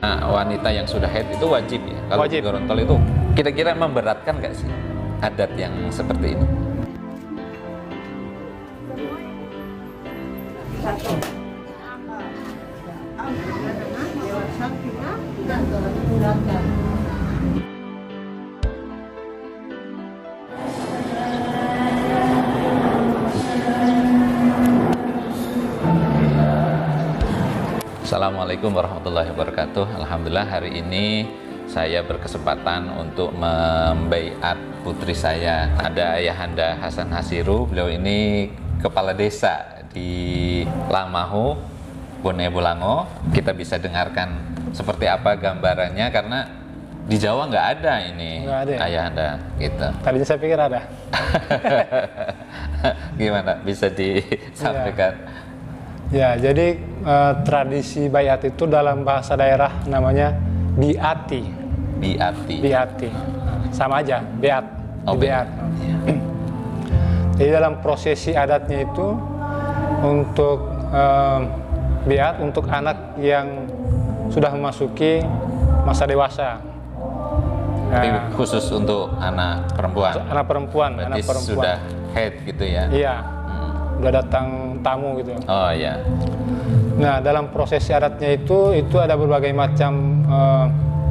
Nah, wanita yang sudah haid itu wajib ya? Kalau di Wajib. Gorontalo itu kira-kira memberatkan nggak sih adat yang seperti ini? Assalamualaikum warahmatullahi wabarakatuh. Alhamdulillah hari ini saya berkesempatan untuk membaiat putri saya. Ada Ayahanda Hasan Hasiru. Beliau ini kepala desa di Lamahu, Bone Bolango. Kita bisa dengarkan seperti apa gambarannya karena di Jawa nggak ada ini. Nggak ada ya? Ayahanda gitu. Tadinya saya pikir ada. Gimana bisa disampaikan? Ya, jadi tradisi baiat itu dalam bahasa daerah namanya biati. Biati. Biati. Sama aja, beat. Oh, Beat. Jadi dalam prosesi adatnya itu untuk beat untuk anak yang sudah memasuki masa dewasa. Tapi khusus untuk anak perempuan. Anak perempuan, Berarti anak perempuan. sudah haid gitu ya? Iya. Udah datang tamu gitu. Oh ya. Nah, dalam prosesi adatnya itu ada berbagai macam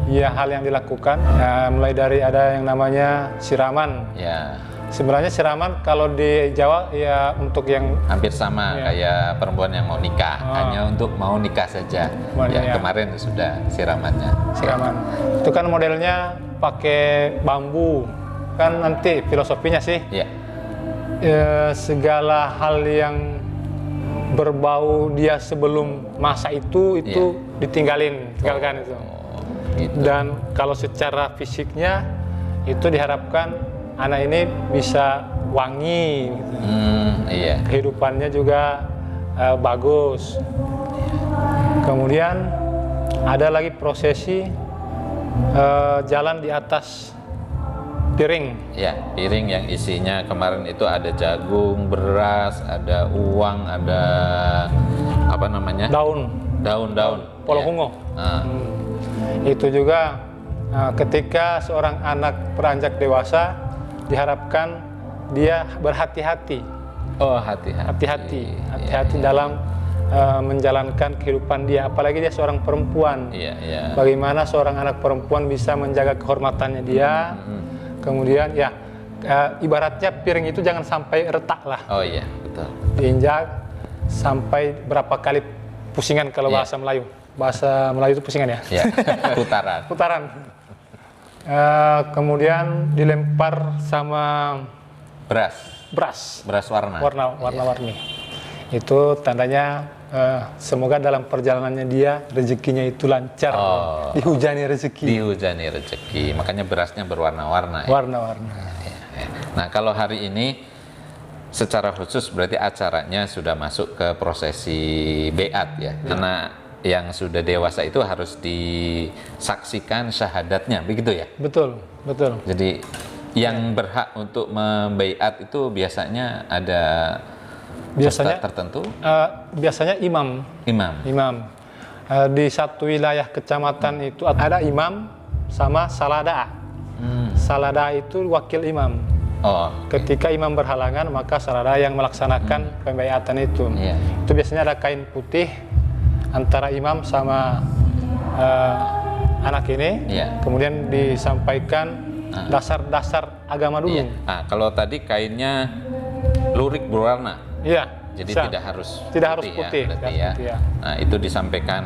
hal yang dilakukan. Ya, mulai dari ada yang namanya siraman. Ya. Sebenarnya siraman kalau di Jawa ya untuk yang Hampir sama Ya. kayak perempuan yang mau nikah, Oh. hanya untuk mau nikah saja. Mau Ya, ya. kemarin sudah siramannya. siraman. Itu kan modelnya pakai bambu. Kan nanti filosofinya sih Ya. segala hal yang berbau dia sebelum masa itu tinggalkan itu. Oh, gitu. Dan kalau secara fisiknya itu diharapkan anak ini bisa wangi gitu. Iya. Kehidupannya juga bagus. Kemudian ada lagi prosesi jalan di atas piring. Ya, piring yang isinya kemarin itu ada jagung, beras, ada uang, ada apa namanya? Daun Daun-daun. polohungo. Ah. Itu juga ketika seorang anak beranjak dewasa diharapkan dia berhati-hati, Oh, hati-hati. hati-hati dalam menjalankan kehidupan dia, apalagi dia seorang perempuan. Iya, iya. Bagaimana seorang anak perempuan bisa menjaga kehormatannya dia, kemudian ya ibaratnya piring itu jangan sampai retak lah, Oh iya, betul. diinjak sampai berapa kali pusingan kalau Iya. bahasa Melayu. Bahasa Melayu itu pusingan ya? Ya, putaran. Putaran. Kemudian dilempar sama beras Beras warna. warna-warni. Itu tandanya semoga dalam perjalanannya dia rezekinya itu lancar, Oh. dihujani rezeki. Dihujani rezeki, makanya berasnya berwarna-warna. Ya? Warna-warna. Nah, kalau hari ini secara khusus berarti acaranya sudah masuk ke prosesi beat ya. Karena yang sudah dewasa itu harus disaksikan syahadatnya, begitu ya. Betul, betul. Jadi yang berhak untuk membaiat itu biasanya ada Biasanya ustadz tertentu, biasanya imam. imam. Di satu wilayah kecamatan itu ada imam sama salada. Salada itu wakil imam. Oh, Ketika imam berhalangan, maka salada yang melaksanakan pembaiatan itu. Iya. Itu biasanya ada kain putih antara imam sama anak ini. Iya. Kemudian disampaikan dasar-dasar agama dulu. iya. Nah, kalau tadi kainnya lurik berwarna. Iya. Jadi bisa. tidak harus putih, ya, berarti tidak ya. putih, ya. Nah, itu disampaikan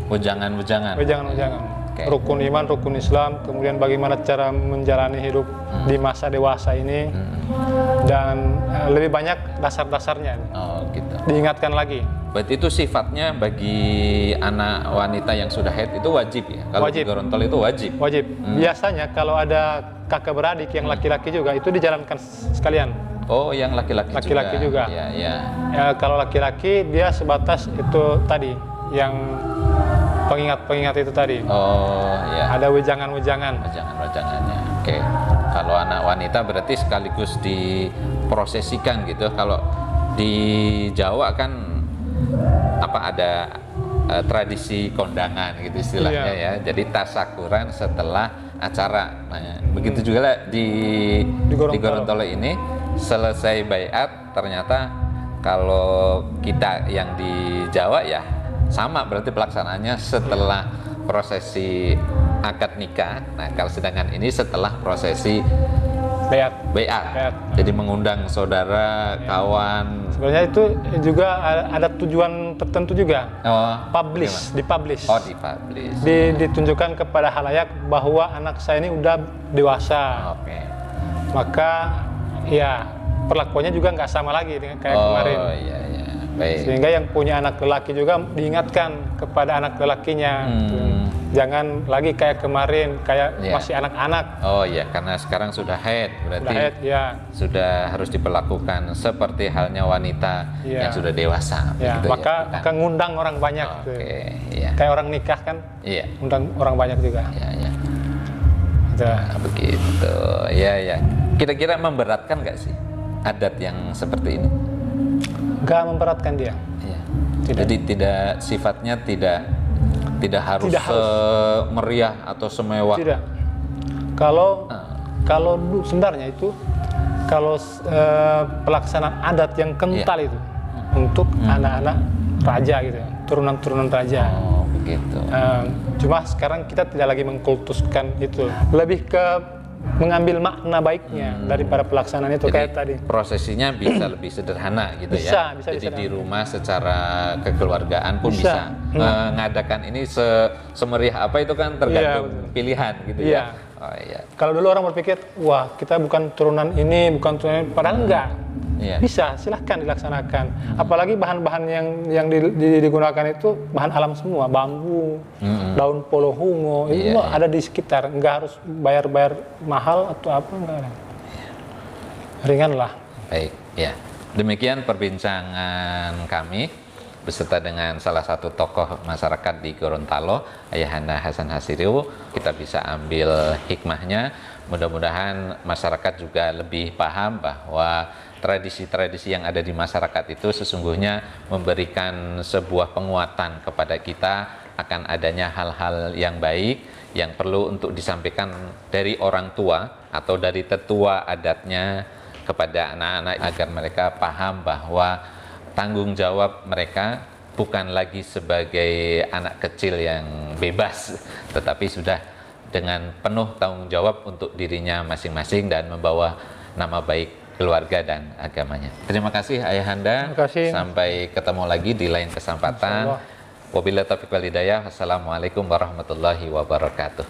ujangan-ujangan. Jangan. Rukun iman, rukun Islam, kemudian bagaimana cara menjalani hidup di masa dewasa ini, dan lebih banyak dasar-dasarnya Oh, gitu. diingatkan lagi. Berarti itu sifatnya bagi anak wanita yang sudah haid itu wajib ya? Kalau di Wajib. Gorontalo itu wajib. Wajib. Biasanya kalau ada kakak beradik yang laki-laki juga itu dijalankan sekalian. Oh, yang laki-laki Laki-laki juga. Ya, ya. Kalau laki-laki dia sebatas itu tadi yang pengingat-pengingat itu tadi. Oh, ya. Ada wejangan-wejangan. Wajangan-wajangannya. Oke. Kalau anak wanita berarti sekaligus diprosesikan gitu. Kalau di Jawa kan apa ada tradisi kondangan gitu istilahnya ya. Jadi tasakuran setelah acara. Nah, begitu juga lah di Gorontalo ini selesai baiat, ternyata kalau kita yang di Jawa ya sama, berarti pelaksanaannya setelah prosesi akad nikah. Nah, kalau sedangkan ini setelah prosesi baiat. Jadi mengundang saudara, kawan. Sebenarnya itu juga ada tujuan tertentu juga. Dipublish. Dipublish. Ditunjukkan kepada halayak bahwa anak saya ini udah dewasa. Oke. Maka ya perlakuannya juga nggak sama lagi dengan kayak kemarin. Iya. Baik. Sehingga yang punya anak lelaki juga diingatkan kepada anak lelakinya. Jangan lagi kayak kemarin, kayak masih anak-anak. Oh iya, karena sekarang sudah haid, berarti sudah harus diperlakukan seperti halnya wanita yang sudah dewasa. Maka ngundang orang banyak. Kayak orang nikah kan, undang orang banyak juga. Nah, begitu. Ya. Kira-kira memberatkan nggak sih adat yang seperti ini? Nggak memberatkan dia. Jadi sifatnya tidak harus semeriah atau semewah. Tidak. Kalau sebenarnya itu kalau pelaksanaan adat yang kental itu untuk anak-anak raja gitu, turunan-turunan raja. Oh, begitu. Cuma sekarang kita tidak lagi mengkultuskan itu, lebih ke mengambil makna baiknya daripada pelaksanaan itu. Jadi, kayak tadi prosesinya bisa lebih sederhana gitu bisa Jadi sederhana. di rumah secara kekeluargaan pun bisa. Mengadakan ini semeriah apa itu kan tergantung pilihan gitu ya. Oh iya. Kalau dulu orang berpikir, wah kita bukan turunan ini, bukan turunan, padahal enggak. Bisa, silahkan dilaksanakan. Apalagi bahan-bahan yang digunakan itu bahan alam semua, bambu, daun polohungo, itu ada di sekitar. Enggak harus bayar-bayar mahal atau apa, enggak ada. Ringan lah. Baik, ya. Demikian perbincangan kami beserta dengan salah satu tokoh masyarakat di Gorontalo, Ayahanda Hasan Hasiriu. Kita bisa ambil hikmahnya. Mudah-mudahan masyarakat juga lebih paham bahwa tradisi-tradisi yang ada di masyarakat itu sesungguhnya memberikan sebuah penguatan kepada kita akan adanya hal-hal yang baik yang perlu untuk disampaikan dari orang tua atau dari tetua adatnya kepada anak-anak agar mereka paham bahwa tanggung jawab mereka bukan lagi sebagai anak kecil yang bebas, tetapi sudah dengan penuh tanggung jawab untuk dirinya masing-masing dan membawa nama baik keluarga dan agamanya. Terima kasih Ayahanda. Terima kasih. Sampai ketemu lagi di lain kesempatan. Wabillahi taufiq wal hidayah. Wassalamualaikum warahmatullahi wabarakatuh.